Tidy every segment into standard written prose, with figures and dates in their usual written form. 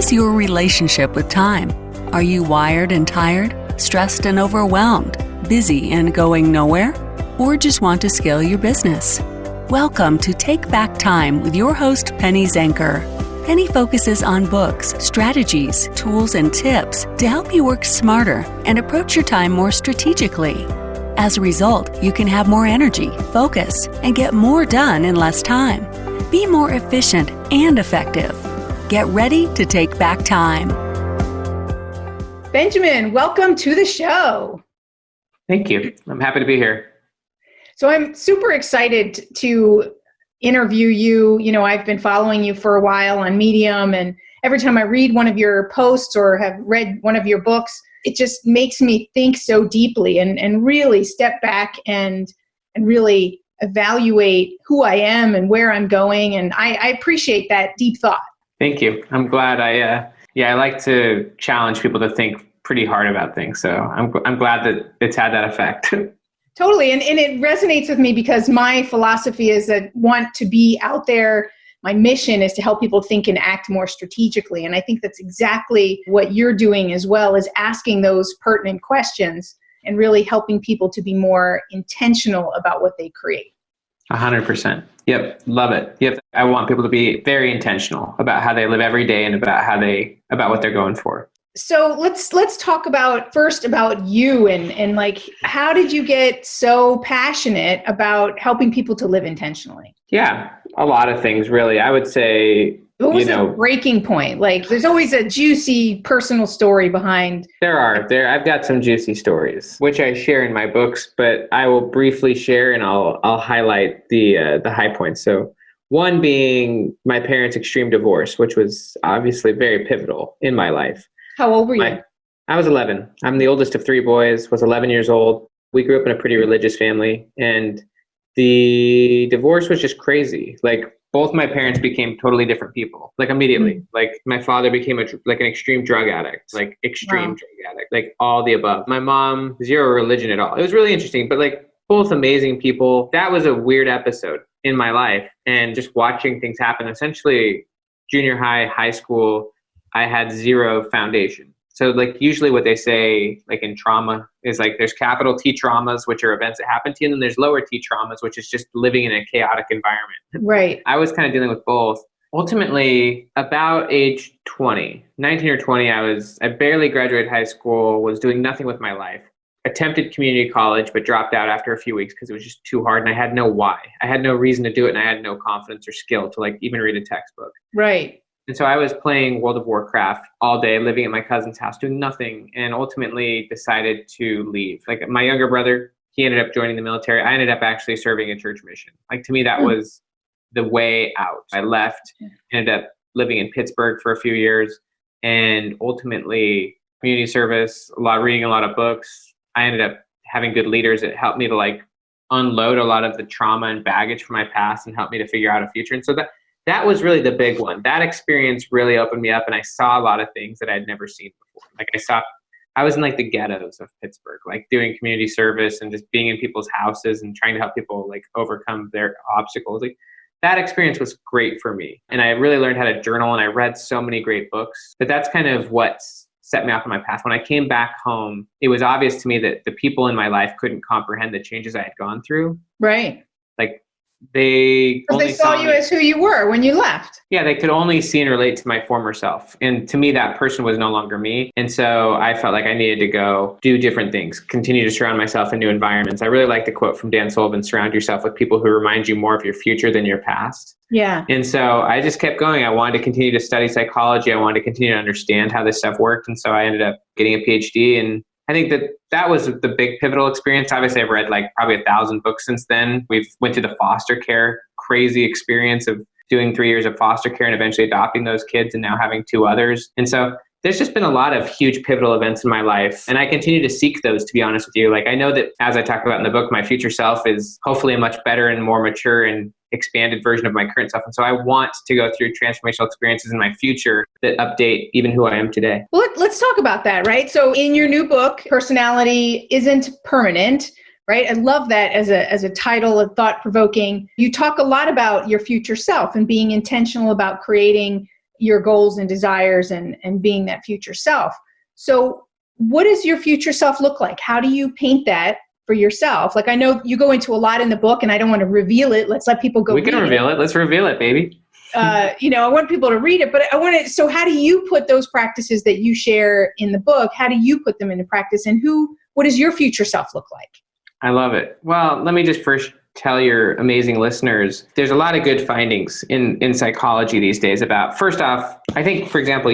is your relationship with time? Are you wired and tired, stressed and overwhelmed, busy and going nowhere? Or just want to scale your business? Welcome to Take Back Time with your host, Penny Zenker. Penny focuses on books, strategies, tools, and tips to help you work smarter and approach your time more strategically. As a result, you can have more energy, focus, and get more done in less time. Be more efficient and effective. Get ready to take back time. Benjamin, welcome to the show. Thank you. I'm happy to be here. So I'm super excited to interview you. You know, I've been following you for a while on Medium, and every time I read one of your posts or have read one of your books, it just makes me think so deeply and really step back and really evaluate who I am and where I'm going. And I appreciate that deep thought. Thank you. I'm glad I like to challenge people to think pretty hard about things. So I'm glad that it's had that effect. Totally. And it resonates with me because my philosophy is that I want to be out there. My mission is to help people think and act more strategically. And I think that's exactly what you're doing as well, is asking those pertinent questions and really helping people to be more intentional about what they create. 100%. Yep. Love it. Yep. I want people to be very intentional about how they live every day and about what they're going for. So let's talk first about you and like, how did you get so passionate about helping people to live intentionally? Yeah, a lot of things, really. I would say, what was the breaking point? Like, there's always a juicy personal story behind. I've got some juicy stories, which I share in my books, but I will briefly share and I'll highlight the high points. So one being my parents' extreme divorce, which was obviously very pivotal in my life. How old were you? I was 11. I'm the oldest of three boys, was 11 years old. We grew up in a pretty religious family, and the divorce was just crazy. Like, both my parents became totally different people, like immediately. Mm-hmm. Like, my father became an extreme drug addict, drug addict, like all the above. My mom, zero religion at all. It was really interesting, but like both amazing people. That was a weird episode in my life, and just watching things happen. Essentially, junior high, high school, I had zero foundation. So like usually what they say like in trauma is like there's capital T traumas, which are events that happen to you, and then there's lower T traumas, which is just living in a chaotic environment. Right. I was kind of dealing with both. Ultimately, about age 20, 19 or 20, I barely graduated high school, was doing nothing with my life. Attempted community college, but dropped out after a few weeks because it was just too hard, and I had no why. I had no reason to do it, and I had no confidence or skill to like even read a textbook. Right. And so I was playing World of Warcraft all day, living at my cousin's house, doing nothing, and ultimately decided to leave. Like, my younger brother, he ended up joining the military. I ended up actually serving a church mission. Like, to me, that was the way out. I left, ended up living in Pittsburgh for a few years, and ultimately community service, reading a lot of books. I ended up having good leaders that helped me to like unload a lot of the trauma and baggage from my past and helped me to figure out a future. And so that was really the big one. That experience really opened me up, and I saw a lot of things that I'd never seen before. Like, I was in like the ghettos of Pittsburgh, like doing community service and just being in people's houses and trying to help people like overcome their obstacles. Like, that experience was great for me. And I really learned how to journal, and I read so many great books. But that's kind of what set me off on my path. When I came back home, it was obvious to me that the people in my life couldn't comprehend the changes I had gone through. Right. Like, they saw you as who you were when you left. Yeah, they could only see and relate to my former self. And to me, that person was no longer me. And so I felt like I needed to go do different things, continue to surround myself in new environments. I really like the quote from Dan Sullivan, surround yourself with people who remind you more of your future than your past. Yeah. And so I just kept going. I wanted to continue to study psychology. I wanted to continue to understand how this stuff worked. And so I ended up getting a PhD, and I think that was the big pivotal experience. Obviously, I've read like probably 1,000 books since then. We've went through the foster care crazy experience of doing 3 years of foster care and eventually adopting those kids and now having 2 others. And so there's just been a lot of huge pivotal events in my life. And I continue to seek those, to be honest with you. Like, I know that, as I talk about in the book, my future self is hopefully a much better and more mature and expanded version of my current self. And so I want to go through transformational experiences in my future that update even who I am today. Well, let's talk about that, right? So in your new book, Personality Isn't Permanent, right? I love that as a title, of thought-provoking. You talk a lot about your future self and being intentional about creating your goals and desires and being that future self. So what does your future self look like? How do you paint that for yourself? Like, I know you go into a lot in the book, and I don't want to reveal it. Let's let people go. We can reveal it. Let's reveal it, baby. I want people to read it, but so how do you put those practices that you share in the book, how do you put them into practice, and what does your future self look like? I love it. Well, let me just first tell your amazing listeners, there's a lot of good findings in psychology these days about, first off, I think, for example,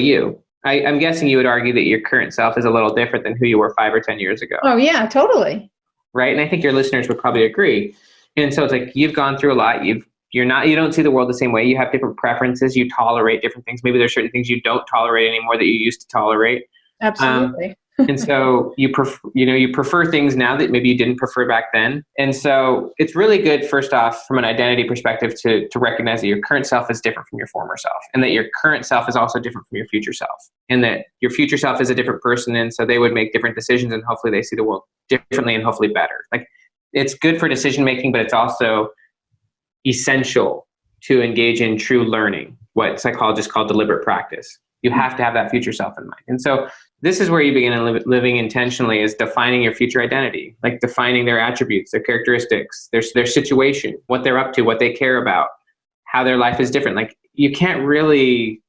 I'm guessing you would argue that your current self is a little different than who you were 5 or 10 years ago. Oh yeah, totally. Right. And I think your listeners would probably agree. And so it's like, you've gone through a lot. You don't see the world the same way. You have different preferences. You tolerate different things. Maybe there's certain things you don't tolerate anymore that you used to tolerate. Absolutely. And so you prefer things now that maybe you didn't prefer back then. And so it's really good, first off, from an identity perspective, to recognize that your current self is different from your former self, and that your current self is also different from your future self, and that your future self is a different person. And so they would make different decisions, and hopefully they see the world differently and hopefully better. Like, it's good for decision making, but it's also essential to engage in true learning, what psychologists call deliberate practice. You have to have that future self in mind. And so this is where you begin living intentionally, is defining your future identity, like defining their attributes, their characteristics, their situation, what they're up to, what they care about, how their life is different. Like, you can't really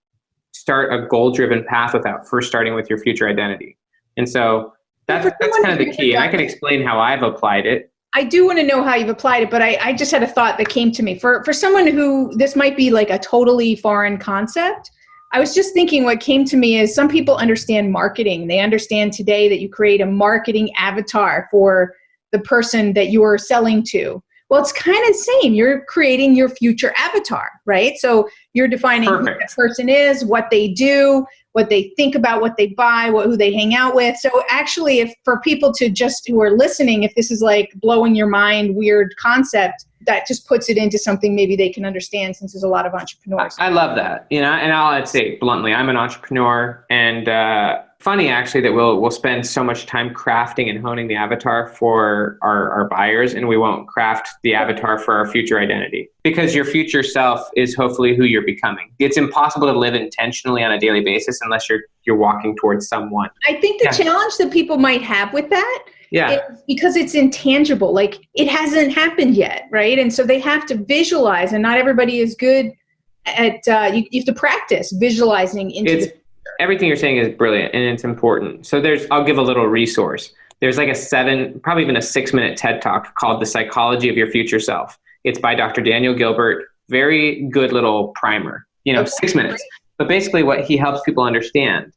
start a goal-driven path without first starting with your future identity. And so that's kind of the key. And I can explain how I've applied it. I do want to know how you've applied it, but I just had a thought that came to me. For someone who this might be like a totally foreign concept, I was just thinking, what came to me is some people understand marketing. They understand today that you create a marketing avatar for the person that you are selling to. Well, it's kind of the same. You're creating your future avatar, right? So you're defining who that person is, what they do, what they think about, what they buy, who they hang out with. So actually, if for people who are listening, if this is like blowing your mind, weird concept, that just puts it into something maybe they can understand, since there's a lot of entrepreneurs. I love that. And I'll say bluntly, I'm an entrepreneur, and funny actually that we'll spend so much time crafting and honing the avatar for our buyers, and we won't craft the avatar for our future identity, because your future self is hopefully who you're becoming. It's impossible to live intentionally on a daily basis unless you're walking towards someone. I think the challenge that people might have with that, is because it's intangible, like it hasn't happened yet, right? And so they have to visualize, and not everybody is good at, you have to practice visualizing into everything you're saying is brilliant, and it's important. So I'll give a little resource. There's like probably even a 6-minute TED Talk called The Psychology of Your Future Self. It's by Dr. Daniel Gilbert. Very good little primer, 6 minutes. But basically what he helps people understand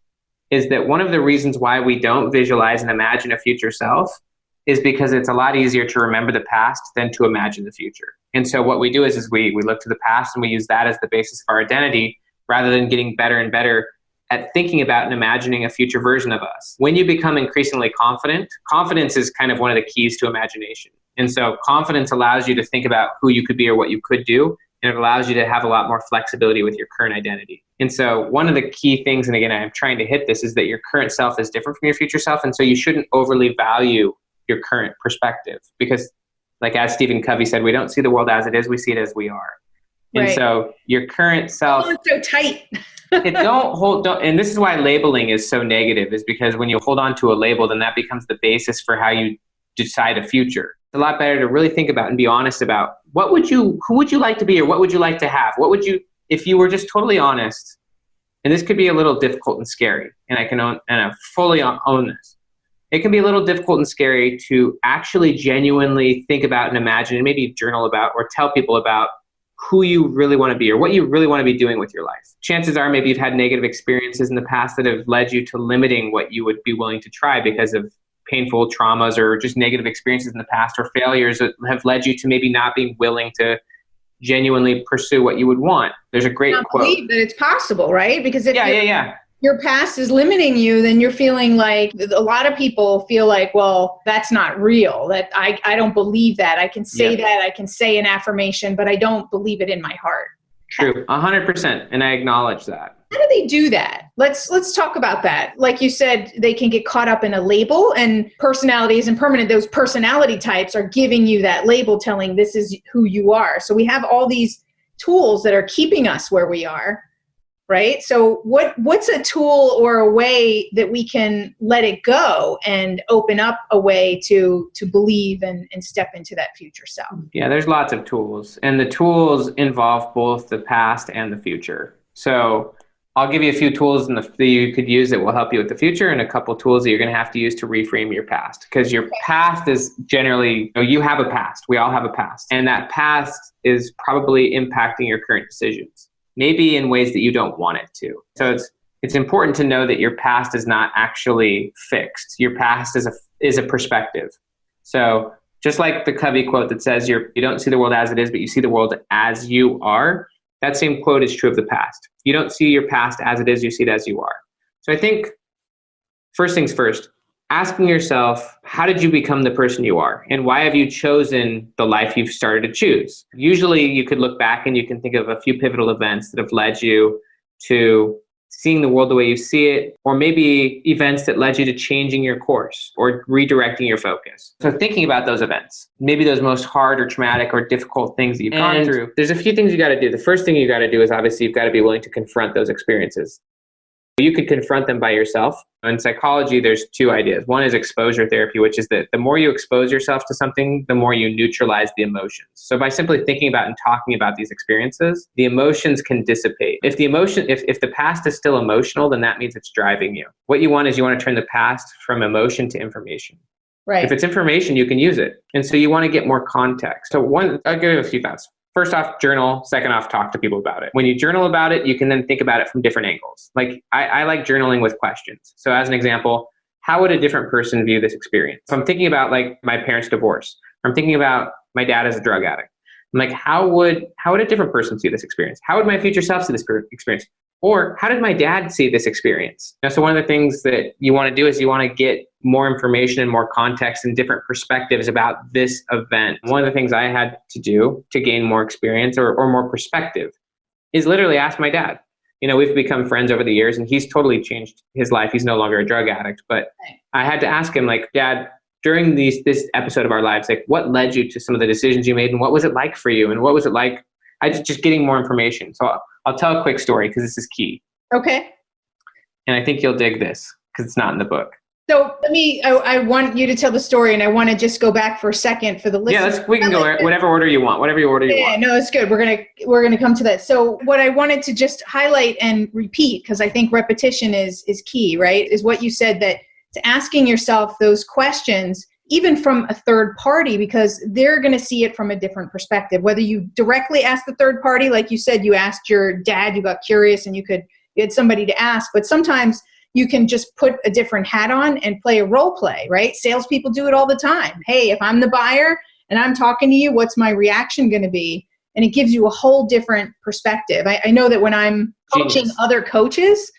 is that one of the reasons why we don't visualize and imagine a future self is because it's a lot easier to remember the past than to imagine the future. And so what we do is we look to the past, and we use that as the basis of our identity, rather than getting better and better at thinking about and imagining a future version of us. When you become increasingly confident, confidence is kind of one of the keys to imagination. And so confidence allows you to think about who you could be or what you could do, and it allows you to have a lot more flexibility with your current identity. And so one of the key things, and again, I'm trying to hit this, is that your current self is different from your future self. And so you shouldn't overly value your current perspective, because like as Stephen Covey said, we don't see the world as it is, we see it as we are. And right. So your current self... Oh, it's so tight. And this is why labeling is so negative, is because when you hold on to a label, then that becomes the basis for how you decide a future. It's a lot better to really think about and be honest about who would you like to be, or what would you like to have? What would you, if you were just totally honest, and this could be a little difficult and scary, and I fully own this. It can be a little difficult and scary to actually genuinely think about and imagine, and maybe journal about or tell people about who you really want to be, or what you really want to be doing with your life. Chances are maybe you've had negative experiences in the past that have led you to limiting what you would be willing to try because of painful traumas or just negative experiences in the past, or failures that have led you to maybe not being willing to genuinely pursue what you would want. There's a great quote. Believe that it's possible, right? Because if yeah. your past is limiting you, then you're feeling like, a lot of people feel like, well, that's not real. That I don't believe that. I can say that, I can say an affirmation, but I don't believe it in my heart. True, 100%, and I acknowledge that. How do they do that? Let's talk about that. Like you said, they can get caught up in a label, and personality isn't permanent. Those personality types are giving you that label, telling this is who you are. So we have all these tools that are keeping us where we are. right? So what's a tool or a way that we can let it go and open up a way to believe and step into that future self? Yeah, there's lots of tools, and the tools involve both the past and the future. So I'll give you a few tools that you could use that will help you with the future, and a couple tools that you're going to have to use to reframe your past. Because your past is generally, you have a past. We all have a past. And that past is probably impacting your current decisions, maybe in ways that you don't want it to. So it's important to know that your past is not actually fixed. Your past is a perspective. So just like the Covey quote that says you don't see the world as it is, but you see the world as you are, that same quote is true of the past. You don't see your past as it is, you see it as you are. So I think first things first, asking yourself, how did you become the person you are? And why have you chosen the life you've started to choose? Usually you could look back and you can think of a few pivotal events that have led you to seeing the world the way you see it, or maybe events that led you to changing your course or redirecting your focus. So thinking about those events, maybe those most hard or traumatic or difficult things that you've gone through, there's a few things you got to do. The first thing you got to do is obviously you've got to be willing to confront those experiences. You could confront them by yourself. In psychology, there's two ideas. One is exposure therapy, which is that the more you expose yourself to something, the more you neutralize the emotions. So by simply thinking about and talking about these experiences, the emotions can dissipate. If the past is still emotional, then that means it's driving you. What you want is you want to turn the past from emotion to information. Right. If it's information, you can use it. And so you want to get more context. So I'll give you a few thoughts. First off, journal. Second off, talk to people about it. When you journal about it, you can then think about it from different angles. Like I like journaling with questions. So as an example, how would a different person view this experience? So I'm thinking about like my parents' divorce. I'm thinking about my dad as a drug addict. I'm like, how would a different person see this experience? How would my future self see this experience? Or how did my dad see this experience? So one of the things that you want to do is you want to get more information and more context and different perspectives about this event. One of the things I had to do to gain more experience or more perspective is literally ask my dad. We've become friends over the years and he's totally changed his life. He's no longer a drug addict, but I had to ask him, like, Dad, during this episode of our lives, like, what led you to some of the decisions you made and what was it like for you? And what was it like? Just getting more information. So I'll tell a quick story because this is key. Okay. And I think you'll dig this because it's not in the book. So I want you to tell the story, and I want to just go back for a second for the listeners. Yeah, we can go whatever order you want, whatever order you want. Yeah, no, it's good. We're gonna come to that. So what I wanted to just highlight and repeat, because I think repetition is key, right? Is what you said, that to asking yourself those questions, even from a third party, because they're going to see it from a different perspective. Whether you directly ask the third party, like you said, you asked your dad, you got curious and you had somebody to ask, but sometimes you can just put a different hat on and play a role play, right? Salespeople do it all the time. Hey, if I'm the buyer and I'm talking to you, what's my reaction going to be? And it gives you a whole different perspective. I know that when I'm coaching other coaches,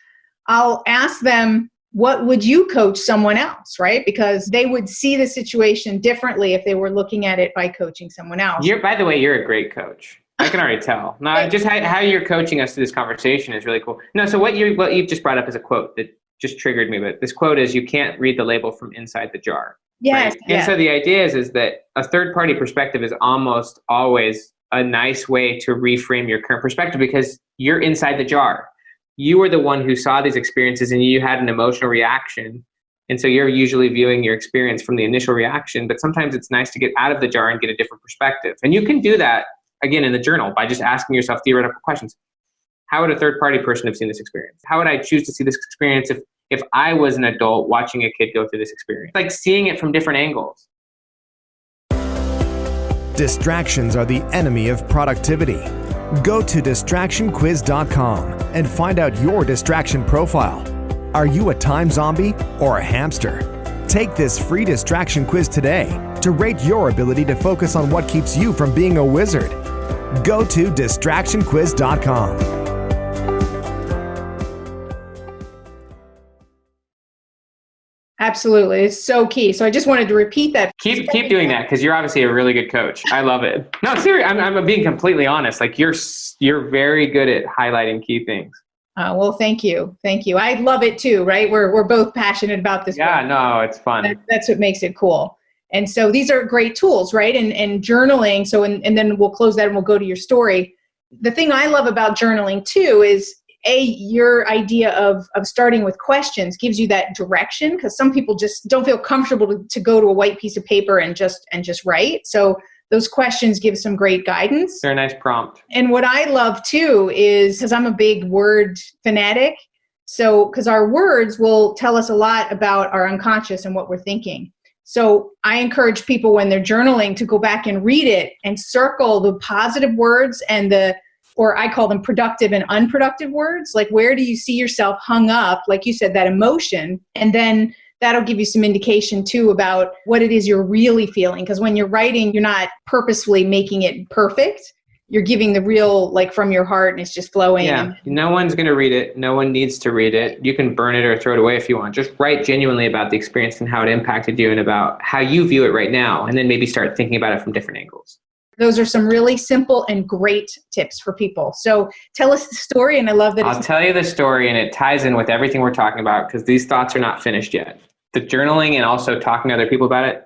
I'll ask them, what would you coach someone else, right? Because they would see the situation differently if they were looking at it by coaching someone else. By the way, you're a great coach. I can already tell. No, just how you're coaching us through this conversation is really cool. No, so what you've just brought up is a quote that just triggered me. But this quote is, you can't read the label from inside the jar. Yes. Right? And so the idea is that a third party perspective is almost always a nice way to reframe your current perspective because you're inside the jar. You were the one who saw these experiences and you had an emotional reaction. And so you're usually viewing your experience from the initial reaction, but sometimes it's nice to get out of the jar and get a different perspective. And you can do that, again, in the journal by just asking yourself theoretical questions. How would a third party person have seen this experience? How would I choose to see this experience if I was an adult watching a kid go through this experience? Like seeing it from different angles. Distractions are the enemy of productivity. Go to distractionquiz.com and find out your distraction profile. Are you a time zombie or a hamster? Take this free distraction quiz today to rate your ability to focus on what keeps you from being a wizard. Go to distractionquiz.com. Absolutely. It's so key. So I just wanted to repeat that. Keep doing that because you're obviously a really good coach. I love it. No, seriously, I'm being completely honest. Like you're very good at highlighting key things. Well, thank you. Thank you. I love it too, right? We're both passionate about this. Yeah, no, it's fun. That's what makes it cool. And so these are great tools, right? And journaling. So, and then we'll close that and we'll go to your story. The thing I love about journaling too is your idea of starting with questions gives you that direction, because some people just don't feel comfortable to go to a white piece of paper and just write. So those questions give some great guidance. They're a nice prompt. And what I love too is, because I'm a big word fanatic, so because our words will tell us a lot about our unconscious and what we're thinking. So I encourage people when they're journaling to go back and read it and circle the positive words and or I call them productive and unproductive words. Like, where do you see yourself hung up? Like you said, that emotion. And then that'll give you some indication too about what it is you're really feeling. Because when you're writing, you're not purposefully making it perfect. You're giving the real, like, from your heart, and it's just flowing. Yeah, no one's going to read it. No one needs to read it. You can burn it or throw it away if you want. Just write genuinely about the experience and how it impacted you and about how you view it right now. And then maybe start thinking about it from different angles. Those are some really simple and great tips for people. So tell us the story, and I love that. I'll tell you the story, and it ties in with everything we're talking about, because these thoughts are not finished yet. The journaling and also talking to other people about it,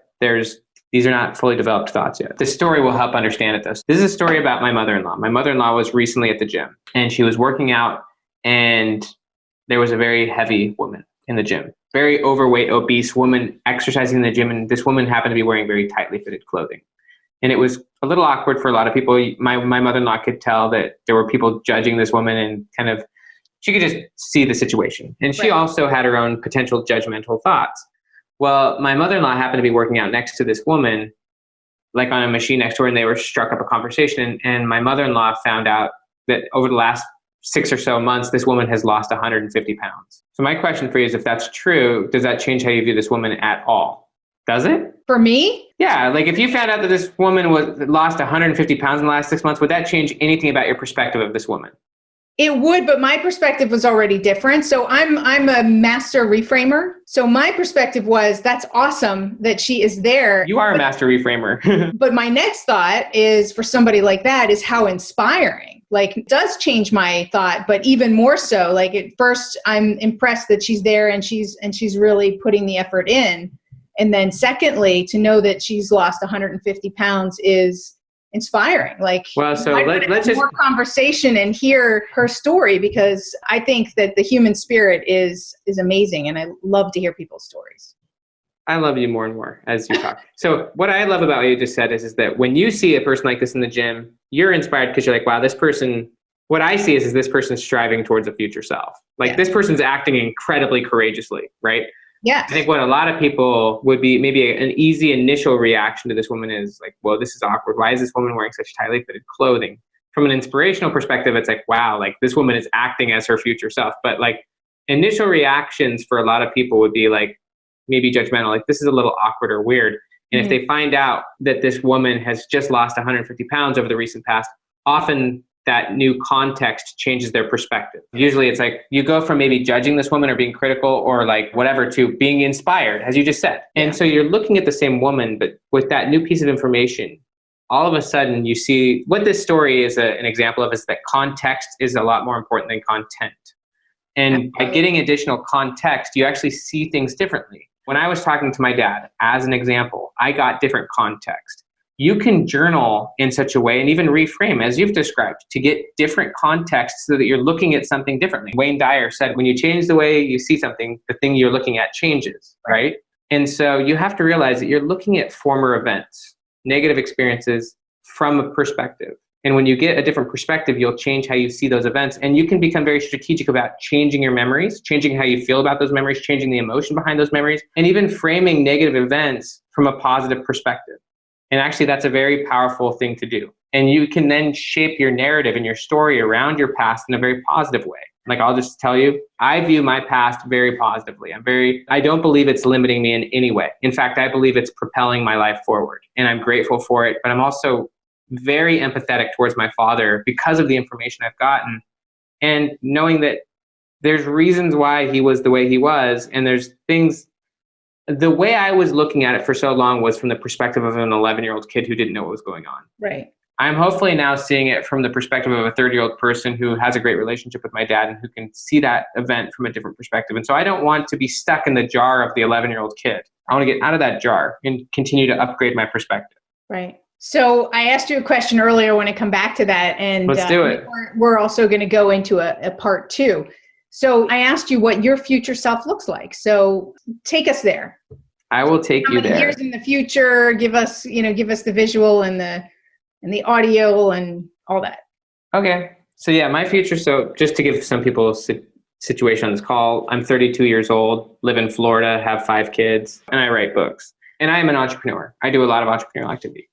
these are not fully developed thoughts yet. The story will help understand it, though. This is a story about my mother-in-law. My mother-in-law was recently at the gym, and she was working out, and there was a very heavy woman in the gym. Very overweight, obese woman exercising in the gym, and this woman happened to be wearing very tightly fitted clothing. And it was a little awkward for a lot of people. My mother-in-law could tell that there were people judging this woman, and kind of, she could just see the situation. And she also had her own potential judgmental thoughts. Well, my mother-in-law happened to be working out next to this woman, like on a machine next to her, and they were struck up a conversation. And my mother-in-law found out that over the last 6 or so months, this woman has lost 150 pounds. So my question for you is, if that's true, does that change how you view this woman at all? Does it? For me? Yeah, like if you found out that this woman lost 150 pounds in the last 6 months, would that change anything about your perspective of this woman? It would, but my perspective was already different. So I'm a master reframer. So my perspective was, that's awesome that she is there. You are a master reframer. But my next thought is, for somebody like that, is how inspiring. Like, it does change my thought, but even more so, like, at first I'm impressed that she's there and she's really putting the effort in. And then secondly, to know that she's lost 150 pounds is inspiring. Like, well, so let's have just more conversation and hear her story, because I think that the human spirit is amazing, and I love to hear people's stories. I love you more and more as you talk. So what I love about what you just said is that when you see a person like this in the gym, you're inspired because you're like, wow, this person, what I see is this person's striving towards a future self. Like, this person's acting incredibly courageously, right? Yes. I think what a lot of people would be, maybe an easy initial reaction to this woman is like, well, this is awkward. Why is this woman wearing such tightly fitted clothing? From an inspirational perspective, it's like, wow, like, this woman is acting as her future self. But like, initial reactions for a lot of people would be like, maybe judgmental, like, this is a little awkward or weird. And if they find out that this woman has just lost 150 pounds over the recent past, often that new context changes their perspective. Usually it's like, you go from maybe judging this woman or being critical or like whatever to being inspired, as you just said. And so you're looking at the same woman, but with that new piece of information, all of a sudden you see what this story is an example of, is that context is a lot more important than content. And by getting additional context, you actually see things differently. When I was talking to my dad, as an example, I got different context. You can journal in such a way and even reframe, as you've described, to get different context so that you're looking at something differently. Wayne Dyer said, when you change the way you see something, the thing you're looking at changes, right? And so you have to realize that you're looking at former events, negative experiences, from a perspective. And when you get a different perspective, you'll change how you see those events. And you can become very strategic about changing your memories, changing how you feel about those memories, changing the emotion behind those memories, and even framing negative events from a positive perspective. And actually, that's a very powerful thing to do. And you can then shape your narrative and your story around your past in a very positive way. Like, I'll just tell you, I view my past very positively. I don't believe it's limiting me in any way. In fact, I believe it's propelling my life forward. And I'm grateful for it. But I'm also very empathetic towards my father because of the information I've gotten. And knowing that there's reasons why he was the way he was. And there's things. The way I was looking at it for so long was from the perspective of an 11-year-old kid who didn't know what was going on. Right. I'm hopefully now seeing it from the perspective of a 30-year-old person who has a great relationship with my dad and who can see that event from a different perspective. And so I don't want to be stuck in the jar of the 11-year-old kid. I want to get out of that jar and continue to upgrade my perspective. Right. So I asked you a question earlier when I come back to that, and Let's do it. We're also going to go into a part two. So I asked you what your future self looks like. So take us there. I will take you there. Years in the future, give us the visual and the audio and all that. Okay. So yeah, my future. So just to give some people a situation on this call, I'm 32 years old, live in Florida, have 5 kids, and I write books. And I am an entrepreneur. I do a lot of entrepreneurial activity.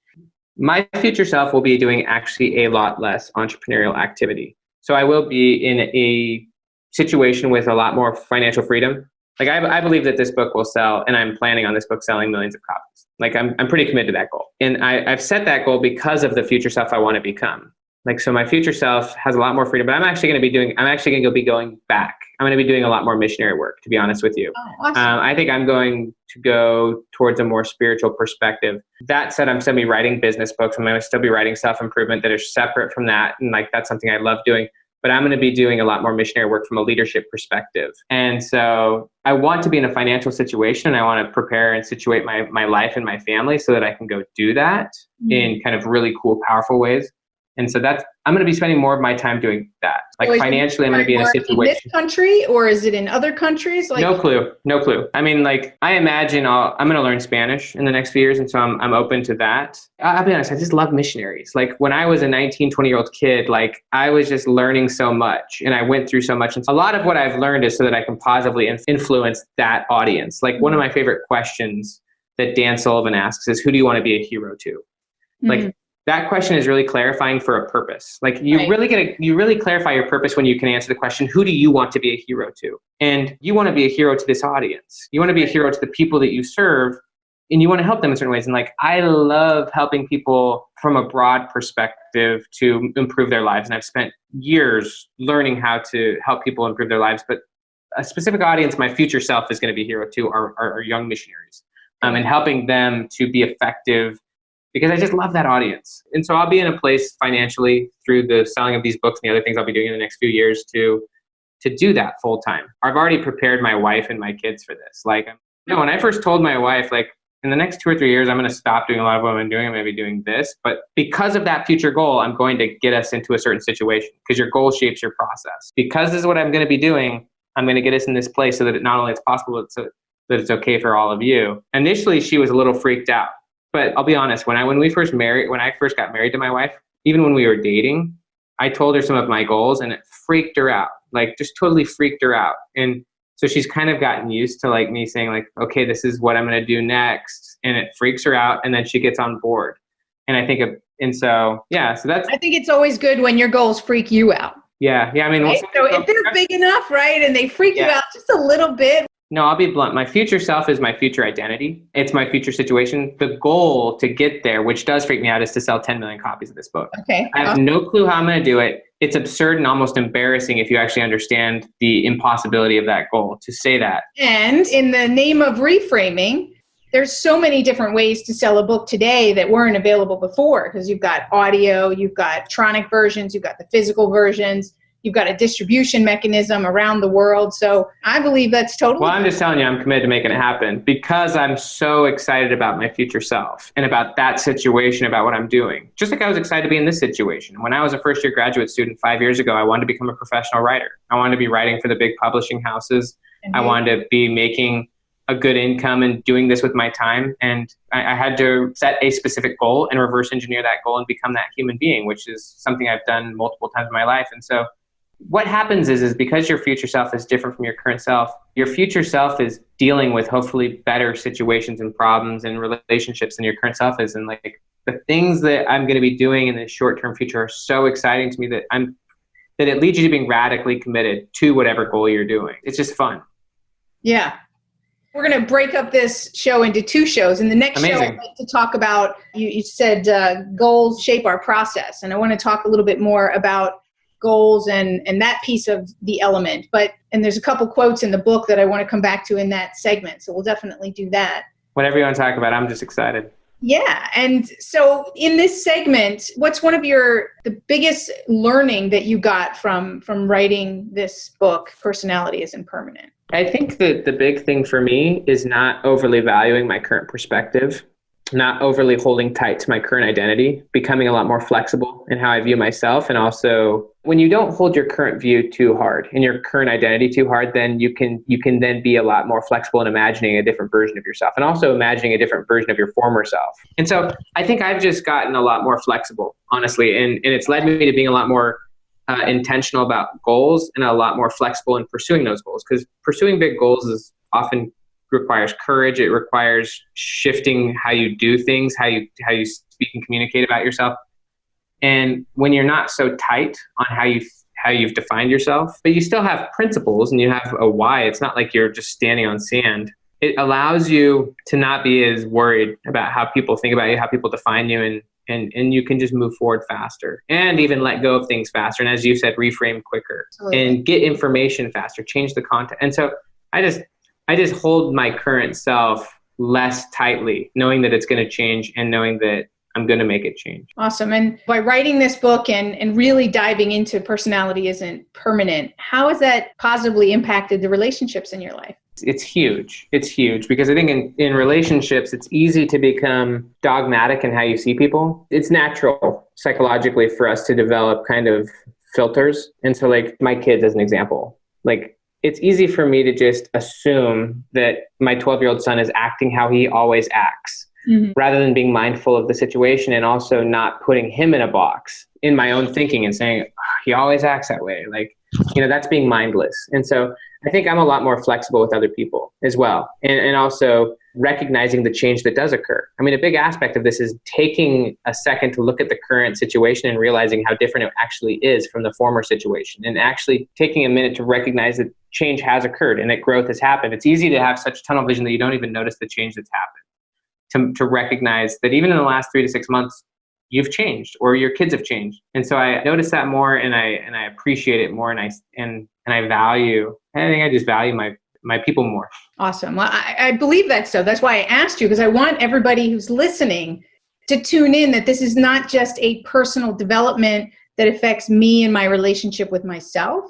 My future self will be doing actually a lot less entrepreneurial activity. So I will be in a situation with a lot more financial freedom. Like I believe that this book will sell, and I'm planning on this book selling millions of copies. Like I'm pretty committed to that goal. And I've set that goal because of the future self I want to become. Like, so my future self has a lot more freedom, but I'm actually going to be going back. I'm going to be doing a lot more missionary work, to be honest with you. Oh, awesome. I think I'm going to go towards a more spiritual perspective. That said, I'm still be writing business books. I'm going to still be writing self-improvement that are separate from that. And like, that's something I love doing. But I'm going to be doing a lot more missionary work from a leadership perspective. And so I want to be in a financial situation, and I want to prepare and situate my life and my family so that I can go do that in kind of really cool, powerful ways. And so I'm going to be spending more of my time doing that. Like, so financially, I'm going to be in a situation. In this country, or is it in other countries? Like, No clue. I mean, like, I imagine I'm going to learn Spanish in the next few years. And so I'm open to that. I'll be honest, I just love missionaries. Like, when I was a 19, 20-year-old kid, like, I was just learning so much, and I went through so much. And a lot of what I've learned is so that I can positively influence that audience. Like, one of my favorite questions that Dan Sullivan asks is, who do you want to be a hero to? Like, that question is really clarifying for a purpose. Like, you really clarify your purpose when you can answer the question, who do you want to be a hero to? And you want to be a hero to this audience. You want to be a hero to the people that you serve, and you want to help them in certain ways. And like, I love helping people from a broad perspective to improve their lives. And I've spent years learning how to help people improve their lives. But a specific audience, my future self is going to be a hero to, are young missionaries, and helping them to be effective, because I just love that audience. And so I'll be in a place financially through the selling of these books and the other things I'll be doing in the next few years to do that full time. I've already prepared my wife and my kids for this. Like, when I first told my wife, like, in the next 2 or 3 years, I'm going to stop doing a lot of what I'm doing. I'm going to be doing this. But because of that future goal, I'm going to get us into a certain situation, because your goal shapes your process. Because this is what I'm going to be doing, I'm going to get us in this place so that it not only it's possible, but that it's okay for all of you. Initially, she was a little freaked out. But I'll be honest, when I first got married to my wife, even when we were dating, I told her some of my goals, and it freaked her out, like, just totally freaked her out. And so she's kind of gotten used to like me saying like, okay, this is what I'm going to do next. And it freaks her out. And then she gets on board. And I think, so that's, I think it's always good when your goals freak you out. Yeah. I mean, right? So if they're big enough, right, and they freak you out just a little bit. No, I'll be blunt. My future self is my future identity. It's my future situation. The goal to get there, which does freak me out, is to sell 10 million copies of this book. Okay. I have no clue how I'm going to do it. It's absurd and almost embarrassing if you actually understand the impossibility of that goal, to say that. And in the name of reframing, there's so many different ways to sell a book today that weren't available before, because you've got audio, you've got electronic versions, you've got the physical versions. You've got a distribution mechanism around the world. So I believe that's totally. Well, I'm just telling you, I'm committed to making it happen, because I'm so excited about my future self and about that situation, about what I'm doing. Just like I was excited to be in this situation. When I was a first-year graduate student 5 years ago, I wanted to become a professional writer. I wanted to be writing for the big publishing houses. Mm-hmm. I wanted to be making a good income and doing this with my time. And I had to set a specific goal and reverse engineer that goal and become that human being, which is something I've done multiple times in my life. And so what happens is because your future self is different from your current self, your future self is dealing with hopefully better situations and problems and relationships than your current self is. And like, the things that I'm going to be doing in the short-term future are so exciting to me that it leads you to being radically committed to whatever goal you're doing. It's just fun. Yeah. We're going to break up this show into 2 shows. In the next show, I'd like to talk about, you said goals shape our process. And I want to talk a little bit more about goals and that piece of the element. And there's a couple quotes in the book that I want to come back to in that segment. So we'll definitely do that. Whatever you want to talk about, I'm just excited. Yeah. And so in this segment, what's one of the biggest learning that you got from writing this book, Personality Isn't Permanent? I think that the big thing for me is not overly valuing my current perspective. not overly holding tight to my current identity, becoming a lot more flexible in how I view myself. And also, when you don't hold your current view too hard and your current identity too hard, then you can then be a lot more flexible in imagining a different version of yourself, and also imagining a different version of your former self. And so I think I've just gotten a lot more flexible, honestly, and it's led me to being a lot more intentional about goals and a lot more flexible in pursuing those goals, because pursuing big goals is often requires courage. It requires shifting how you do things, how you speak and communicate about yourself. And when you're not so tight on how you've defined yourself, but you still have principles and you have a why, it's not like you're just standing on sand. It allows you to not be as worried about how people think about you, how people define you, and you can just move forward faster and even let go of things faster. And as you said, reframe quicker and get information faster, change the content. And so I just hold my current self less tightly, knowing that it's going to change and knowing that I'm going to make it change. Awesome. And by writing this book and really diving into personality isn't permanent, how has that positively impacted the relationships in your life? It's huge. It's huge because I think in relationships, it's easy to become dogmatic in how you see people. It's natural psychologically for us to develop kind of filters. And so like my kids as an example, like it's easy for me to just assume that my 12-year-old son is acting how he always acts, rather than being mindful of the situation and also not putting him in a box in my own thinking and saying, he always acts that way. Like, that's being mindless. And so I think I'm a lot more flexible with other people as well. And also recognizing the change that does occur. I mean, a big aspect of this is taking a second to look at the current situation and realizing how different it actually is from the former situation, and actually taking a minute to recognize that change has occurred and that growth has happened. It's easy to have such tunnel vision that you don't even notice the change that's happened, to recognize that even in the last 3 to 6 months, you've changed or your kids have changed. And so I notice that more, and I appreciate it more, and I value, I think I just value my people more. Awesome. Well, I believe that's so. That's why I asked you, because I want everybody who's listening to tune in that this is not just a personal development that affects me and my relationship with myself.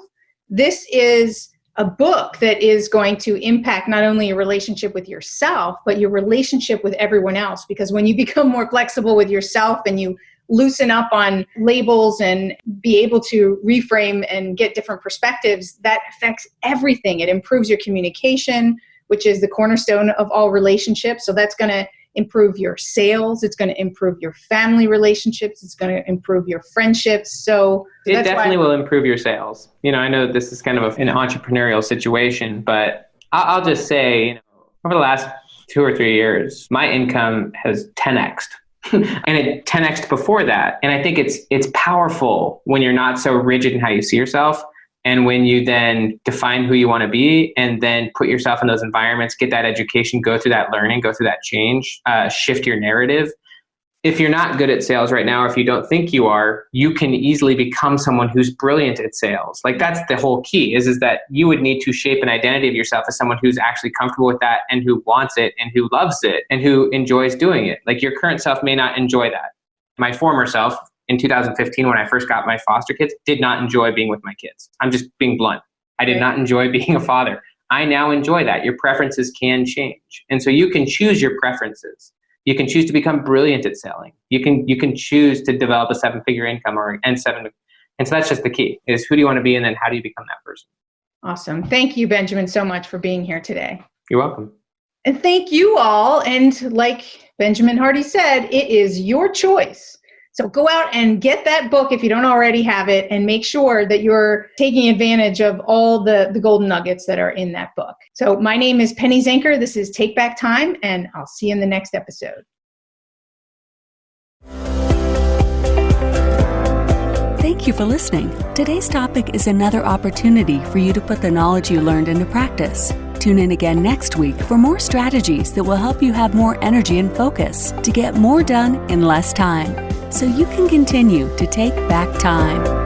This is a book that is going to impact not only your relationship with yourself, but your relationship with everyone else. Because when you become more flexible with yourself and you loosen up on labels and be able to reframe and get different perspectives, that affects everything. It improves your communication, which is the cornerstone of all relationships. So that's going to improve your sales. It's going to improve your family relationships. It's going to improve your friendships. So it definitely will improve your sales. I know this is kind of an entrepreneurial situation, but I'll just say, over the last 2 or 3 years, my income has 10x'd. And it 10x'd before that. And I think it's powerful when you're not so rigid in how you see yourself, and when you then define who you want to be and then put yourself in those environments, get that education, go through that learning, go through that change, shift your narrative. If you're not good at sales right now, or if you don't think you are, you can easily become someone who's brilliant at sales. Like, that's the whole key is that you would need to shape an identity of yourself as someone who's actually comfortable with that and who wants it and who loves it and who enjoys doing it. Like, your current self may not enjoy that. My former self in 2015, when I first got my foster kids, did not enjoy being with my kids. I'm just being blunt. I did not enjoy being a father. I now enjoy that. Your preferences can change. And so you can choose your preferences. You can choose to become brilliant at selling. You can choose to develop a 7-figure income and so that's just the key, is who do you want to be, and then how do you become that person? Awesome. Thank you, Benjamin, so much for being here today. You're welcome. And thank you all. And like Benjamin Hardy said, it is your choice. So go out and get that book if you don't already have it, and make sure that you're taking advantage of all the golden nuggets that are in that book. So my name is Penny Zenker. This is Take Back Time, and I'll see you in the next episode. Thank you for listening. Today's topic is another opportunity for you to put the knowledge you learned into practice. Tune in again next week for more strategies that will help you have more energy and focus to get more done in less time, so you can continue to take back time.